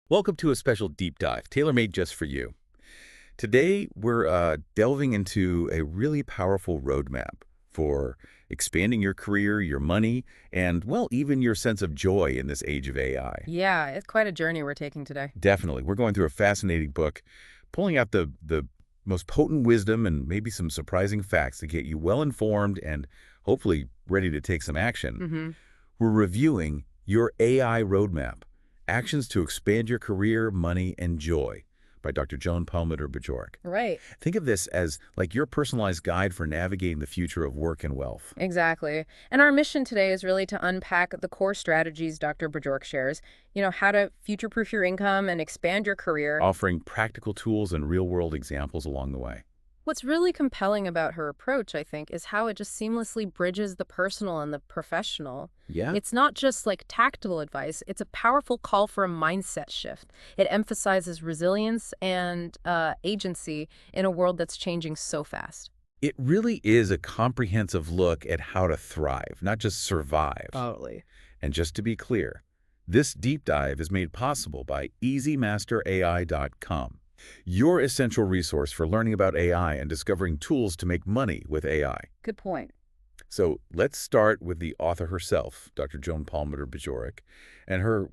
Welcome to a special deep dive, tailor-made just for you. Today, we're delving into a really powerful roadmap for expanding your career, your money, and, well, even your sense of joy in this age of AI. Yeah, it's quite a journey we're taking today. Definitely. We're going through a fascinating book, pulling out the most potent wisdom and maybe some surprising facts to get you well-informed and hopefully ready to take some action. hmm We're reviewing your AI roadmap, Actions to Expand Your Career, Money, and Joy by Dr. Joan Palmiter Bajorek. Right, Think of this as like your personalized guide for navigating the future of work and wealth, exactly. And our mission today is really to unpack the core strategies Dr. Bajork shares, how to future-proof your income and expand your career. offering practical tools and real-world examples along the way. What's really compelling about her approach, I think, is how it just seamlessly bridges the personal and the professional. Yeah? It's not just like tactical advice, it's a powerful call for a mindset shift. It emphasizes resilience and agency in a world that's changing so fast. It really is a comprehensive look at how to thrive, not just survive. Totally. And just to be clear, this deep dive is made possible by EasyMasterAI.com, your essential resource for learning about AI and discovering tools to make money with AI. Good point. So let's start with the author herself, Dr. Joan Palmiter Bajorek, and her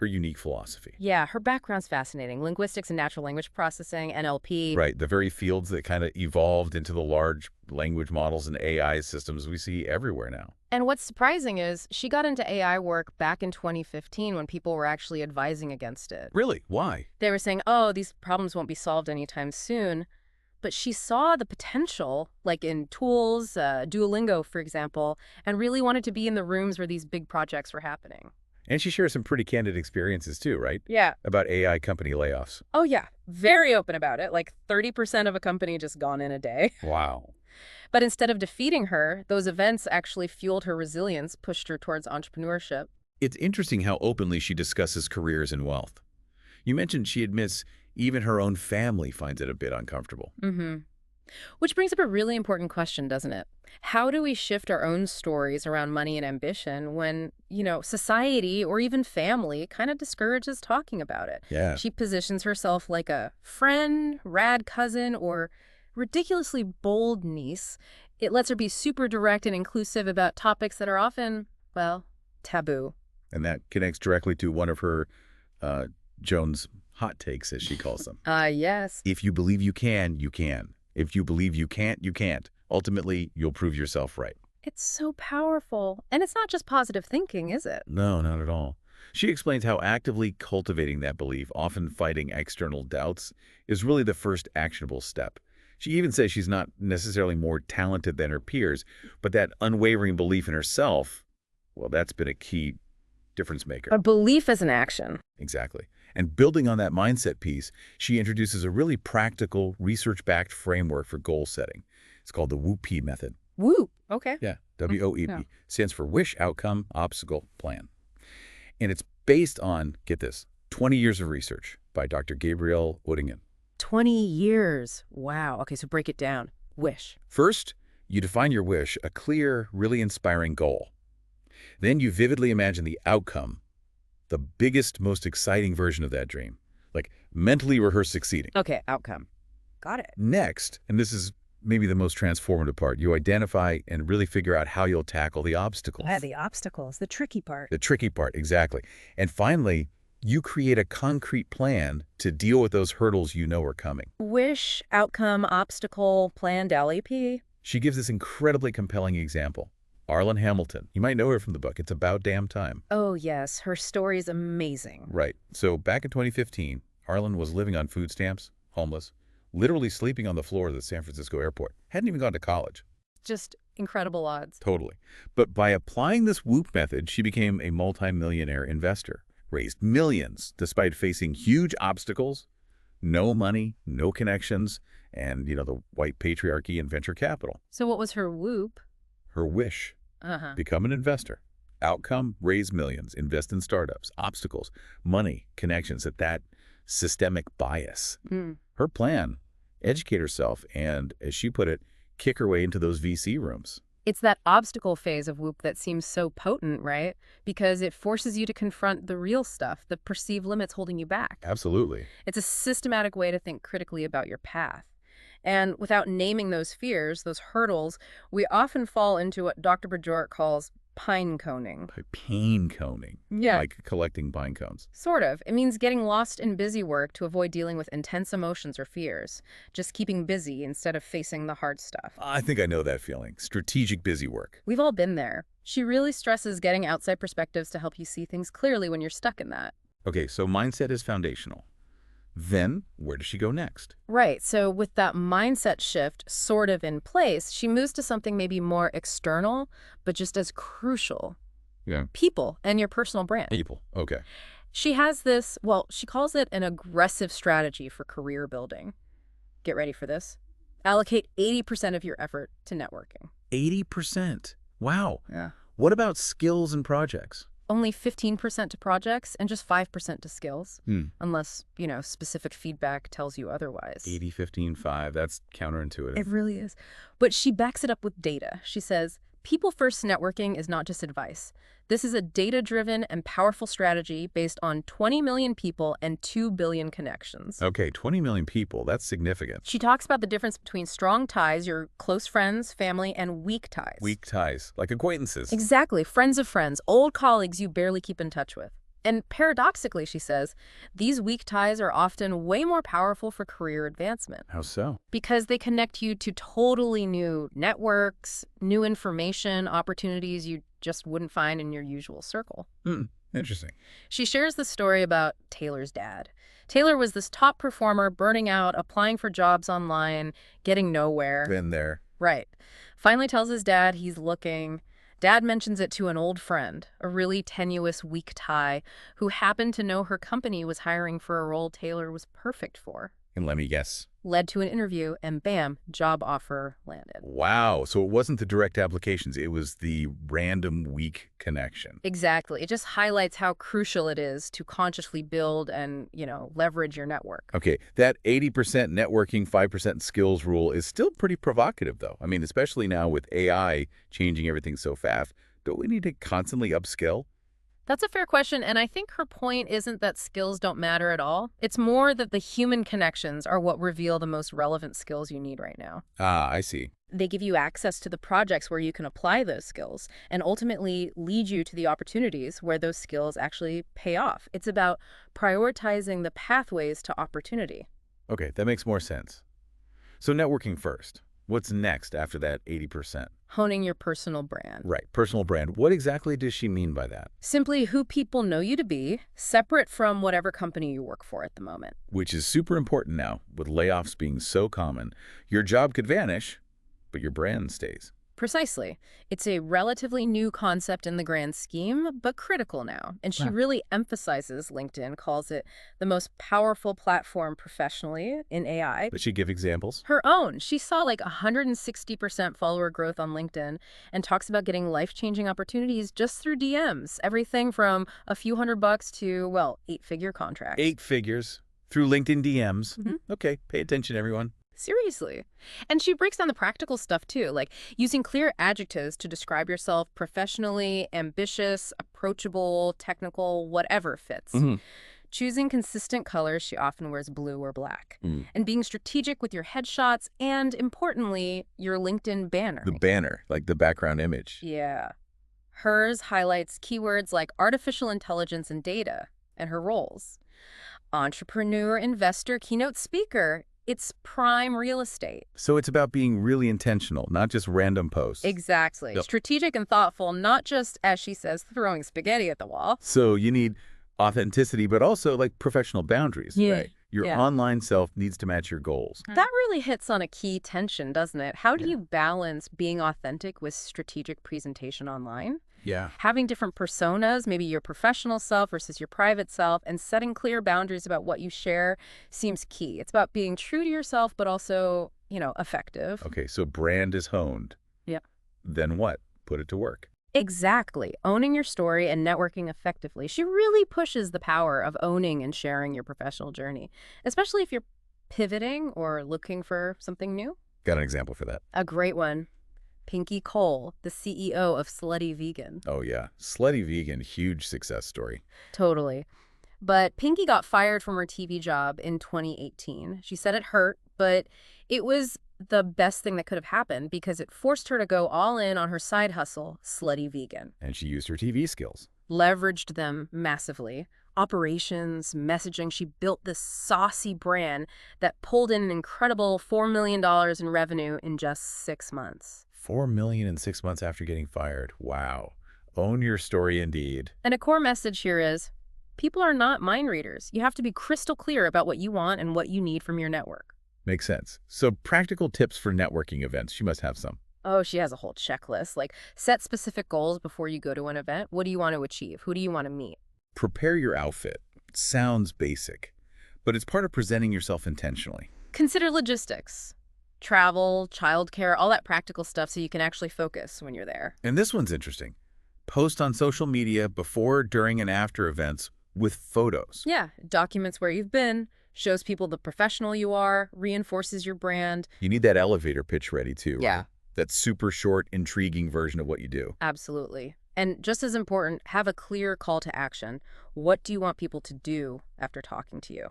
unique philosophy. Yeah, her background's fascinating. Linguistics and natural language processing, NLP. Right, the very fields that kind of evolved into the large language models and AI systems we see everywhere now. And what's surprising is she got into AI work back in 2015 when people were actually advising against it. Really? Why? They were saying, oh, these problems won't be solved anytime soon. But she saw the potential, like in tools, Duolingo, for example, and really wanted to be in the rooms where these big projects were happening. And she shares some pretty candid experiences too, right? Yeah. About AI company layoffs. Oh, yeah. Very open about it. Like 30% of a company just gone in a day. Wow. But instead of defeating her, those events actually fueled her resilience, pushed her towards entrepreneurship. It's interesting how openly she discusses careers and wealth. You mentioned she admits even her own family finds it a bit uncomfortable. Which brings up a really important question, doesn't it? How do we shift our own stories around money and ambition when, society or even family kind of discourages talking about it? Yeah. She positions herself like a friend, rad cousin, or ridiculously bold niece. It lets her be super direct and inclusive about topics that are often, well, taboo. And that connects directly to one of her, Joan's hot takes, as she calls them. Yes. If you believe you can, you can. If you believe you can't, you can't. Ultimately, you'll prove yourself right. It's so powerful. And it's not just positive thinking, is it? No, not at all. She explains how actively cultivating that belief, often fighting external doubts, is really the first actionable step. She even says she's not necessarily more talented than her peers, but that unwavering belief in herself, well, that's been a key difference maker. A belief as an action. Exactly. And building on that mindset piece, she introduces a really practical, research-backed framework for goal setting. It's called the WOOP method. Woo. Okay. Yeah, WOEP. Yeah. Stands for Wish, Outcome, Obstacle, Plan. And it's based on, get this, 20 years of research by Dr. Gabrielle Oettingen. 20 years. Wow. Okay, so break it down. Wish. First, you define your wish, a clear, really inspiring goal. Then you vividly imagine the outcome, the biggest, most exciting version of that dream. Like mentally rehearse succeeding. Okay, outcome. Got it. Next, and this is maybe the most transformative part, you identify and really figure out how you'll tackle the obstacles. Yeah, the obstacles, the tricky part. The tricky part, exactly. And finally, you create a concrete plan to deal with those hurdles you know are coming. Wish, outcome, obstacle, planned LEP. She gives this incredibly compelling example. Arlen Hamilton. You might know her from the book. It's About Damn Time. Oh, yes. Her story is amazing. Right. So back in 2015, Arlen was living on food stamps, homeless, literally sleeping on the floor of the San Francisco airport. Hadn't even gone to college. Just incredible odds. Totally. But by applying this WOOP method, she became a multimillionaire investor, raised millions despite facing huge obstacles, no money, no connections, and, the white patriarchy and venture capital. So what was her whoop? Her wish, become an investor. Outcome, raise millions, invest in startups. Obstacles, money, connections, that systemic bias. Her plan, educate herself and, as she put it, kick her way into those VC rooms. It's that obstacle phase of WOOP that seems so potent, right? Because it forces you to confront the real stuff, the perceived limits holding you back. Absolutely. It's a systematic way to think critically about your path. And without naming those fears, those hurdles, we often fall into what Dr. Bajorek calls pine coning. Pain coning. Yeah. Like collecting pine cones. Sort of. It means getting lost in busy work to avoid dealing with intense emotions or fears. Just keeping busy instead of facing the hard stuff. I think I know that feeling. Strategic busy work. We've all been there. She really stresses getting outside perspectives to help you see things clearly when you're stuck in that. Okay, so mindset is foundational. Then, where does she go next? Right. So with that mindset shift sort of in place, she moves to something maybe more external, but just as crucial. Yeah. People and your personal brand. People. Okay. She has this, well, she calls it an aggressive strategy for career building. Get ready for this. Allocate 80% of your effort to networking. 80%. Wow. Yeah. What about skills and projects? Only 15% to projects and just 5% to skills, unless, specific feedback tells you otherwise. 80, 15, 5. That's counterintuitive. It really is. But she backs it up with data. She says, people-first networking is not just advice. This is a data-driven and powerful strategy based on 20 million people and 2 billion connections. Okay, 20 million people. That's significant. She talks about the difference between strong ties, your close friends, family, and weak ties. Weak ties, like acquaintances. Exactly. Friends of friends, old colleagues you barely keep in touch with. And paradoxically, she says, these weak ties are often way more powerful for career advancement. How so? Because they connect you to totally new networks, new information, opportunities you just wouldn't find in your usual circle. Interesting. She shares the story about Taylor's dad. Taylor was this top performer, burning out, applying for jobs online, getting nowhere. Been there. Right. Finally tells his dad he's looking. Dad mentions it to an old friend, a really tenuous, weak tie, who happened to know her company was hiring for a role Taylor was perfect for. And let me guess. Led to an interview, and bam, job offer landed. Wow. So it wasn't the direct applications. It was the random weak connection. Exactly. It just highlights how crucial it is to consciously build and, leverage your network. Okay, that 80% networking, 5% skills rule is still pretty provocative, though. I mean, especially now with AI changing everything so fast. Don't we need to constantly upskill? That's a fair question, and I think her point isn't that skills don't matter at all. It's more that the human connections are what reveal the most relevant skills you need right now. Ah, I see. They give you access to the projects where you can apply those skills and ultimately lead you to the opportunities where those skills actually pay off. It's about prioritizing the pathways to opportunity. Okay, that makes more sense. So networking first. What's next after that 80%? Honing your personal brand. Right, personal brand. What exactly does she mean by that? Simply who people know you to be, separate from whatever company you work for at the moment. Which is super important now, with layoffs being so common. Your job could vanish, but your brand stays. Precisely. It's a relatively new concept in the grand scheme, but critical now. And she really emphasizes, LinkedIn calls it the most powerful platform professionally in AI. Does she give examples? Her own. She saw like 160% follower growth on LinkedIn and talks about getting life-changing opportunities just through DMs. Everything from a few $100 to, well, 8-figure contracts. 8 figures through LinkedIn DMs. Mm-hmm. Okay, pay attention, everyone. Seriously. And she breaks down the practical stuff too, like using clear adjectives to describe yourself professionally, ambitious, approachable, technical, whatever fits. Choosing consistent colors, she often wears blue or black. And being strategic with your headshots and, importantly, your LinkedIn banner. The banner, like the background image. Yeah. Hers highlights keywords like artificial intelligence and data and her roles. Entrepreneur, investor, keynote speaker. It's prime real estate. So it's about being really intentional, not just random posts. Exactly. Yep. Strategic and thoughtful, not just, as she says, throwing spaghetti at the wall. So you need authenticity, but also like professional boundaries, right? Your online self needs to match your goals. That really hits on a key tension, doesn't it? How do you balance being authentic with strategic presentation online? Yeah. Having different personas, maybe your professional self versus your private self, and setting clear boundaries about what you share seems key. It's about being true to yourself, but also, effective. Okay, so brand is honed. Yep. Then what? Put it to work. Exactly. Owning your story and networking effectively. She really pushes the power of owning and sharing your professional journey, especially if you're pivoting or looking for something new. Got an example for that. A great one. Pinky Cole, the CEO of Slutty Vegan. Oh, yeah. Slutty Vegan, huge success story. Totally. But Pinky got fired from her TV job in 2018. She said it hurt, but it was the best thing that could have happened because it forced her to go all in on her side hustle, Slutty Vegan. And she used her TV skills. Leveraged them massively. Operations, messaging. She built this saucy brand that pulled in an incredible $4 million in revenue in just 6 months. $4 million in 6 months after getting fired. Wow. Own your story indeed. And a core message here is, people are not mind readers. You have to be crystal clear about what you want and what you need from your network. Makes sense. So practical tips for networking events. She must have some. Oh, she has a whole checklist. Like, set specific goals before you go to an event. What do you want to achieve? Who do you want to meet? Prepare your outfit. Sounds basic, but it's part of presenting yourself intentionally. Consider logistics. Travel, childcare, all that practical stuff so you can actually focus when you're there. And this one's interesting. Post on social media before, during, and after events with photos. Yeah, documents where you've been, shows people the professional you are, reinforces your brand. You need that elevator pitch ready too, right? Yeah. That super short, intriguing version of what you do. Absolutely. And just as important, have a clear call to action. What do you want people to do after talking to you?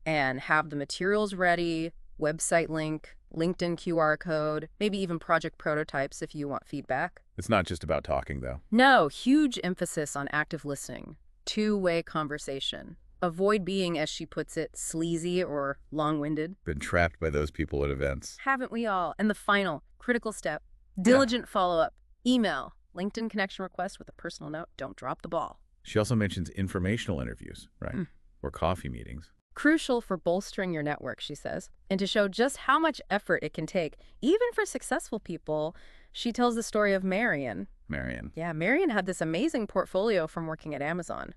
And have the materials ready, website link, LinkedIn QR code, maybe even project prototypes if you want feedback. It's not just about talking, though. No, huge emphasis on active listening, two-way conversation. Avoid being, as she puts it, sleazy or long-winded. Been trapped by those people at events. Haven't we all? And the final, critical step, diligent follow-up, email, LinkedIn connection request with a personal note. Don't drop the ball. She also mentions informational interviews, right? Or coffee meetings. Crucial for bolstering your network, she says. And to show just how much effort it can take, even for successful people, she tells the story of Marion. Marion. Yeah, Marion had this amazing portfolio from working at Amazon.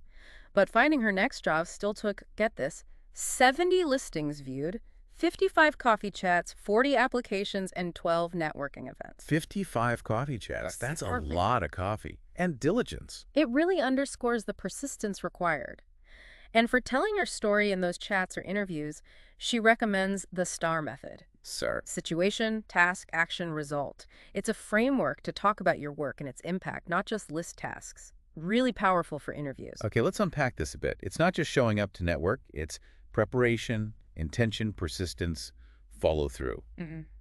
But finding her next job still took, get this, 70 listings viewed, 55 coffee chats, 40 applications, and 12 networking events. 55 coffee chats. That's a lot of coffee. And diligence. It really underscores the persistence required. And for telling her story in those chats or interviews, she recommends the STAR method. Sir. Situation, task, action, result. It's a framework to talk about your work and its impact, not just list tasks. Really powerful for interviews. Okay, let's unpack this a bit. It's not just showing up to network. It's preparation, intention, persistence, follow through.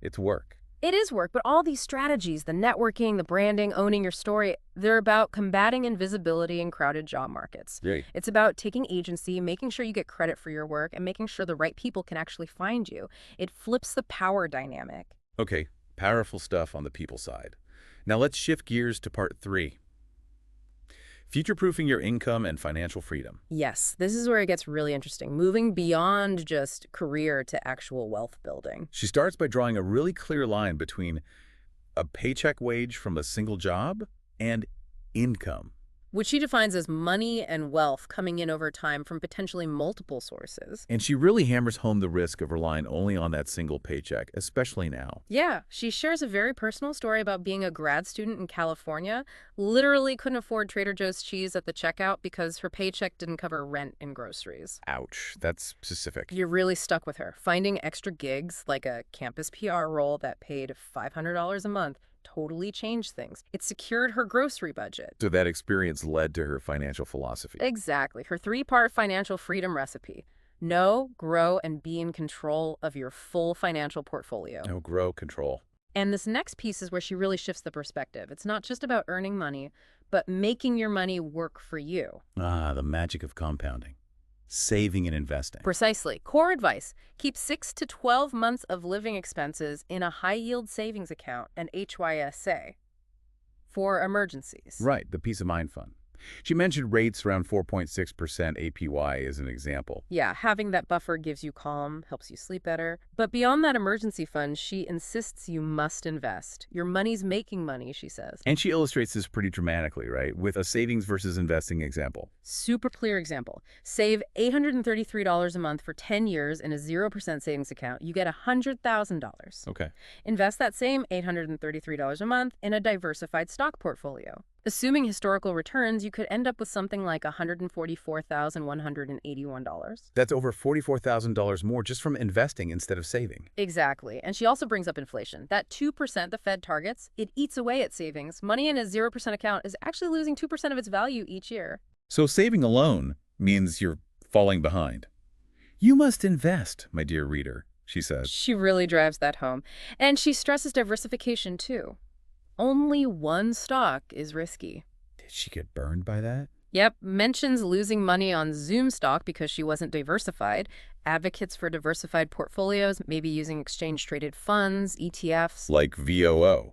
It's work. It is work, but all these strategies, the networking, the branding, owning your story, they're about combating invisibility in crowded job markets. Right. It's about taking agency, making sure you get credit for your work, and making sure the right people can actually find you. It flips the power dynamic. Okay, powerful stuff on the people side. Now let's shift gears to part 3. Future-proofing your income and financial freedom. Yes, this is where it gets really interesting, moving beyond just career to actual wealth building. She starts by drawing a really clear line between a paycheck wage from a single job and income. Which she defines as money and wealth coming in over time from potentially multiple sources. And she really hammers home the risk of relying only on that single paycheck, especially now. Yeah, she shares a very personal story about being a grad student in California, literally couldn't afford Trader Joe's cheese at the checkout because her paycheck didn't cover rent and groceries. Ouch, that's specific. You're really stuck with her. Finding extra gigs, like a campus PR role that paid $500 a month, totally changed things. It secured her grocery budget. So that experience led to her financial philosophy. Exactly. Her 3-part financial freedom recipe. Know, grow, and be in control of your full financial portfolio. No, grow, control. And this next piece is where she really shifts the perspective. It's not just about earning money, but making your money work for you. Ah, the magic of compounding. Saving and investing. Precisely. Core advice. Keep 6 to 12 months of living expenses in a high-yield savings account, an HYSA, for emergencies. Right, the peace of mind fund. She mentioned rates around 4.6% APY as an example. Yeah, having that buffer gives you calm, helps you sleep better. But beyond that emergency fund, she insists you must invest. Your money's making money, she says. And she illustrates this pretty dramatically, right? With a savings versus investing example. Super clear example. Save $833 a month for 10 years in a 0% savings account. You get $100,000. Okay. Invest that same $833 a month in a diversified stock portfolio. Assuming historical returns, you could end up with something like $144,181. That's over $44,000 more just from investing instead of saving. Exactly. And she also brings up inflation. That 2% the Fed targets, it eats away at savings. Money in a 0% account is actually losing 2% of its value each year. So saving alone means you're falling behind. You must invest, my dear reader, she says. She really drives that home. And she stresses diversification, too. Only one stock is risky. Did she get burned by that? Yep, mentions losing money on Zoom stock because she wasn't diversified. Advocates for diversified portfolios, maybe using exchange-traded funds, ETFs. Like VOO,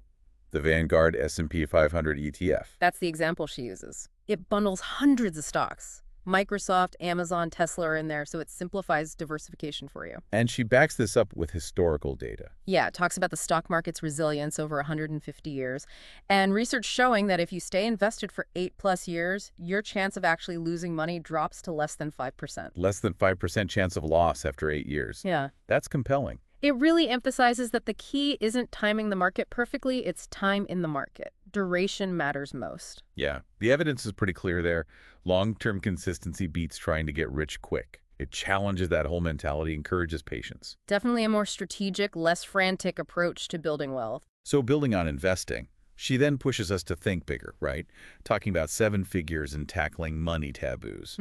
the Vanguard S&P 500 ETF. That's the example she uses. It bundles hundreds of stocks. Microsoft, Amazon, Tesla are in there, so it simplifies diversification for you. And she backs this up with historical data. Yeah, it talks about the stock market's resilience over 150 years, and research showing that if you stay invested for 8+ years, your chance of actually losing money drops to less than 5%. Less than 5% chance of loss after 8 years. Yeah. That's compelling. It really emphasizes that the key isn't timing the market perfectly, it's time in the market. Duration matters most. Yeah, the evidence is pretty clear there. Long-term consistency beats trying to get rich quick. It challenges that whole mentality, encourages patience. Definitely a more strategic, less frantic approach to building wealth. So building on investing, she then pushes us to think bigger, right? Talking about 7 figures and tackling money taboos.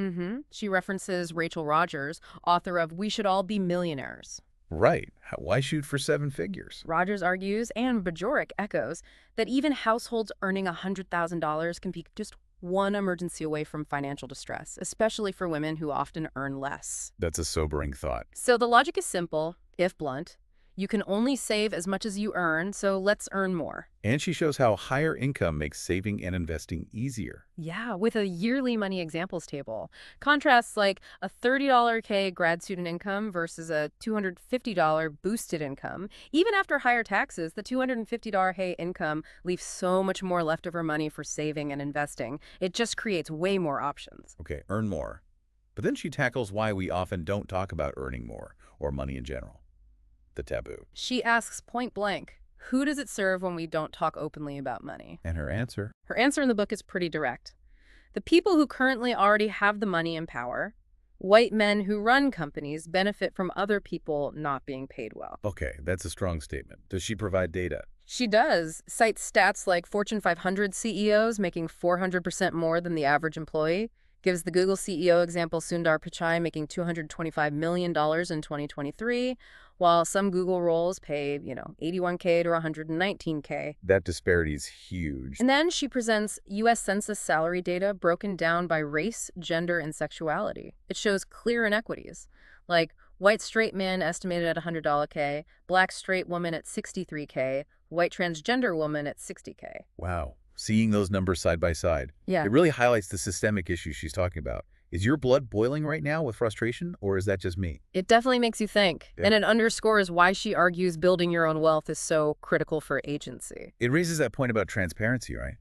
She references Rachel Rogers, author of We Should All Be Millionaires. Right. Why shoot for 7 figures? Rogers argues, and Bajorek echoes, that even households earning $100,000 can be just one emergency away from financial distress, especially for women who often earn less. That's a sobering thought. So the logic is simple, if blunt. You can only save as much as you earn, so let's earn more. And she shows how higher income makes saving and investing easier. Yeah, with a yearly money examples table. Contrasts like a $30 K grad student income versus a $250 boosted income. Even after higher taxes, the $250 K income leaves so much more leftover money for saving and investing. It just creates way more options. Okay, earn more. But then she tackles why we often don't talk about earning more or money in general. The taboo. She asks point blank, who does it serve when we don't talk openly about money? And her answer? Her answer in the book is pretty direct. The people who currently already have the money and power, white men who run companies, benefit from other people not being paid well. Okay, that's a strong statement. Does she provide data? She does. Cites stats like Fortune 500 CEOs making 400% more than the average employee. Gives the Google CEO example Sundar Pichai making $225 million in 2023, while some Google roles pay, $81K to $119K. That disparity is huge. And then she presents U.S. Census salary data broken down by race, gender, and sexuality. It shows clear inequities, like white straight man estimated at $100K, black straight woman at $63K, white transgender woman at $60K. Wow. Seeing those numbers side by side. Yeah. It really highlights the systemic issue she's talking about. Is your blood boiling right now with frustration, or is that just me? It definitely makes you think. Yeah. And it underscores why she argues building your own wealth is so critical for agency. It raises that point about transparency, right?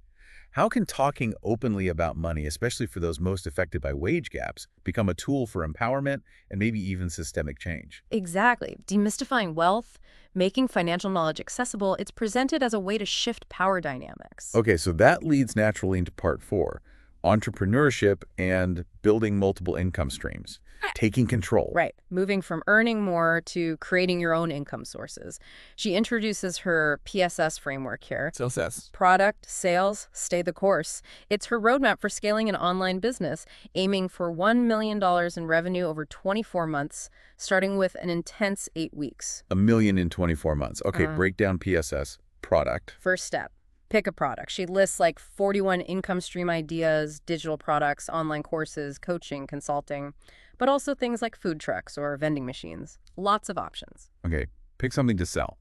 How can talking openly about money, especially for those most affected by wage gaps, become a tool for empowerment and maybe even systemic change? Exactly. Demystifying wealth, making financial knowledge accessible, it's presented as a way to shift power dynamics. Okay, so that leads naturally into part 4, entrepreneurship and building multiple income streams, taking control. Right. Moving from earning more to creating your own income sources. She introduces her PSS framework here. Success. Product, sales, stay the course. It's her roadmap for scaling an online business, aiming for $1 million in revenue over 24 months, starting with an intense 8 weeks. $1 million in 24 months. Okay, break down PSS. Product. First step. Pick a product. She lists like 41 income stream ideas, digital products, online courses, coaching, consulting, but also things like food trucks or vending machines. Lots of options. Okay, pick something to sell,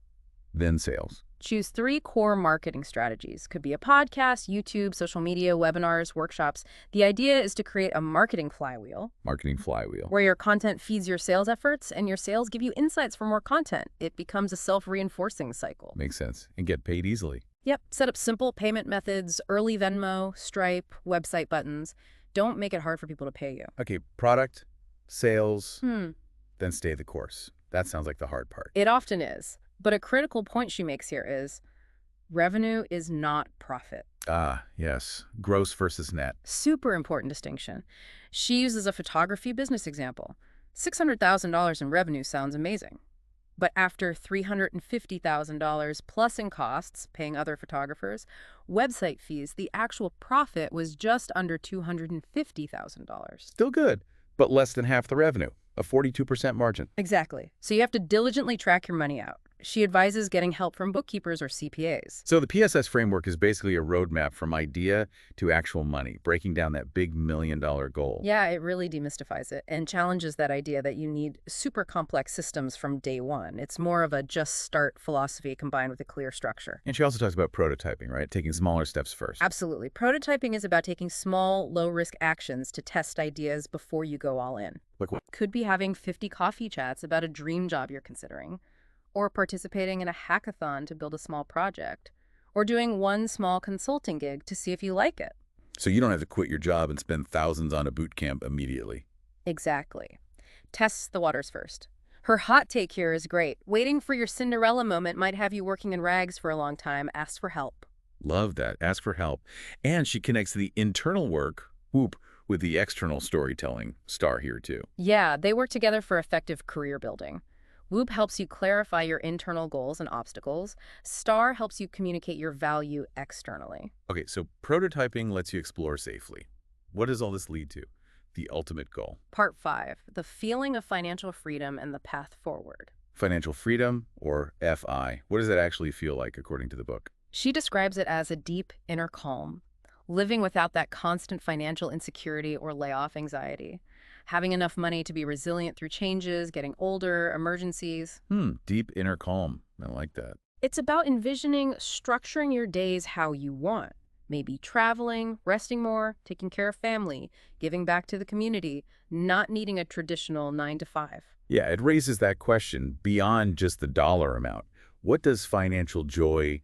then sales. Choose 3 core marketing strategies. Could be a podcast, YouTube, social media, webinars, workshops. The idea is to create a marketing flywheel. Marketing flywheel. Where your content feeds your sales efforts and your sales give you insights for more content. It becomes a self-reinforcing cycle. Makes sense. And get paid easily. Yep. Set up simple payment methods, early Venmo, Stripe, website buttons. Don't make it hard for people to pay you. Okay, product, sales, then stay the course. That sounds like the hard part. It often is. But a critical point she makes here is revenue is not profit. Ah, yes. Gross versus net. Super important distinction. She uses a photography business example. $600,000 in revenue sounds amazing. But after $350,000 plus in costs, paying other photographers, website fees, the actual profit was just under $250,000. Still good, but less than half the revenue, a 42% margin. Exactly. So you have to diligently track your money out. She advises getting help from bookkeepers or CPAs. So the PSS framework is basically a roadmap from idea to actual money, breaking down that big $1 million goal. Yeah, it really demystifies it and challenges that idea that you need super complex systems from day one. It's more of a just start philosophy combined with a clear structure. And she also talks about prototyping, right? Taking smaller steps first. Absolutely. Prototyping is about taking small, low-risk actions to test ideas before you go all in. Like what? Could be having 50 coffee chats about a dream job you're considering, or participating in a hackathon to build a small project, or doing one small consulting gig to see if you like it. So you don't have to quit your job and spend thousands on a boot camp immediately. Exactly. Test the waters first. Her hot take here is great. Waiting for your Cinderella moment might have you working in rags for a long time. Ask for help. Love that. Ask for help. And she connects the internal work, WOOP, with the external storytelling, star here too. Yeah, they work together for effective career building. WOOP helps you clarify your internal goals and obstacles. STAR helps you communicate your value externally. Okay, so prototyping lets you explore safely. What does all this lead to? The ultimate goal. Part 5, the feeling of financial freedom and the path forward. Financial freedom, or FI. What does that actually feel like according to the book? She describes it as a deep inner calm, living without that constant financial insecurity or layoff anxiety, having enough money to be resilient through changes, getting older, emergencies. Deep inner calm. I like that. It's about envisioning structuring your days how you want. Maybe traveling, resting more, taking care of family, giving back to the community, not needing a traditional 9 to 5. Yeah, it raises that question beyond just the dollar amount. What does financial joy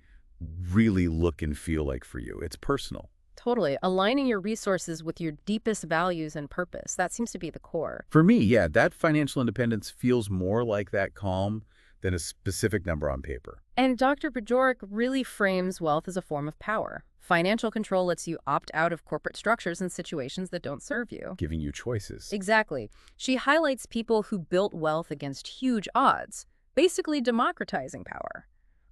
really look and feel like for you? It's personal. Totally. Aligning your resources with your deepest values and purpose. That seems to be the core. For me, yeah, that financial independence feels more like that calm than a specific number on paper. And Dr. Bajorek really frames wealth as a form of power. Financial control lets you opt out of corporate structures and situations that don't serve you. Giving you choices. Exactly. She highlights people who built wealth against huge odds, basically democratizing power.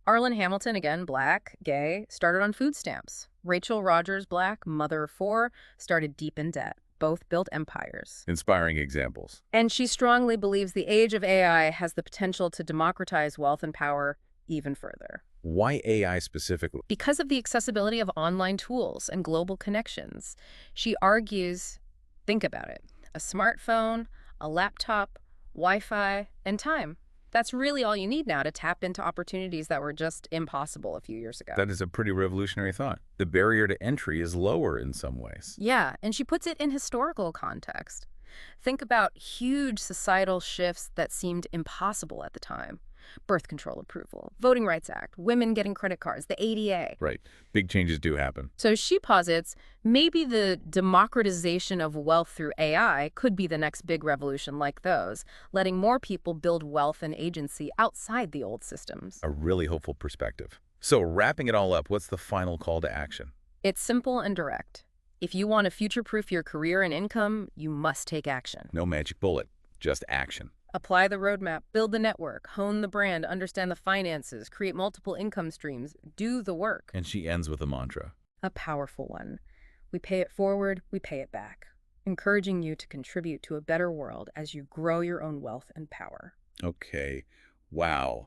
Arlen Hamilton, again, Black, gay, started on food stamps. Rachel Rogers, Black, mother of 4, started deep in debt. Both built empires. Inspiring examples. And she strongly believes the age of AI has the potential to democratize wealth and power even further. Why AI specifically? Because of the accessibility of online tools and global connections. She argues, think about it, a smartphone, a laptop, Wi-Fi, and time. That's really all you need now to tap into opportunities that were just impossible a few years ago. That is a pretty revolutionary thought. The barrier to entry is lower in some ways. Yeah, and she puts it in historical context. Think about huge societal shifts that seemed impossible at the time. Birth control approval, Voting Rights Act, women getting credit cards, the ADA. Right. Big changes do happen. So she posits maybe the democratization of wealth through AI could be the next big revolution like those, letting more people build wealth and agency outside the old systems. A really hopeful perspective. So wrapping it all up, what's the final call to action? It's simple and direct. If you want to future-proof your career and income, you must take action. No magic bullet, just action. Apply the roadmap, build the network, hone the brand, understand the finances, create multiple income streams, do the work. And she ends with a mantra. A powerful one. We pay it forward, we pay it back. Encouraging you to contribute to a better world as you grow your own wealth and power. Okay. Wow.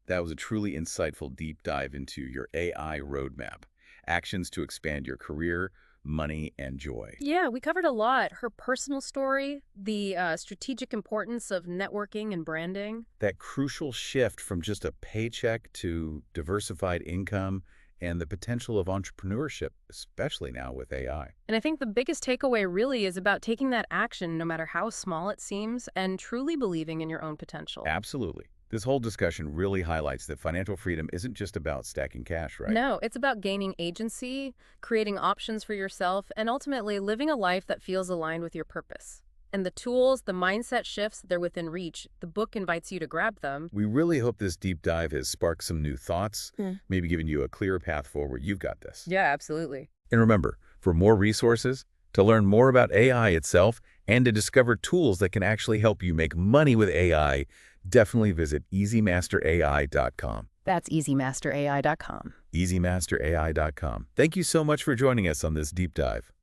That was a truly insightful deep dive into your AI roadmap. Actions to expand your career, money, and joy. Yeah, we covered a lot. Her personal story, the strategic importance of networking and branding. That crucial shift from just a paycheck to diversified income and the potential of entrepreneurship, especially now with AI. And I think the biggest takeaway really is about taking that action, no matter how small it seems, and truly believing in your own potential. Absolutely. This whole discussion really highlights that financial freedom isn't just about stacking cash, right? No, it's about gaining agency, creating options for yourself, and ultimately living a life that feels aligned with your purpose. And the tools, the mindset shifts, they're within reach. The book invites you to grab them. We really hope this deep dive has sparked some new thoughts, maybe given you a clear path forward. You've got this. Yeah, absolutely. And remember, for more resources, to learn more about AI itself, and to discover tools that can actually help you make money with AI, definitely visit easymasterai.com. That's easymasterai.com. easymasterai.com. Thank you so much for joining us on this deep dive.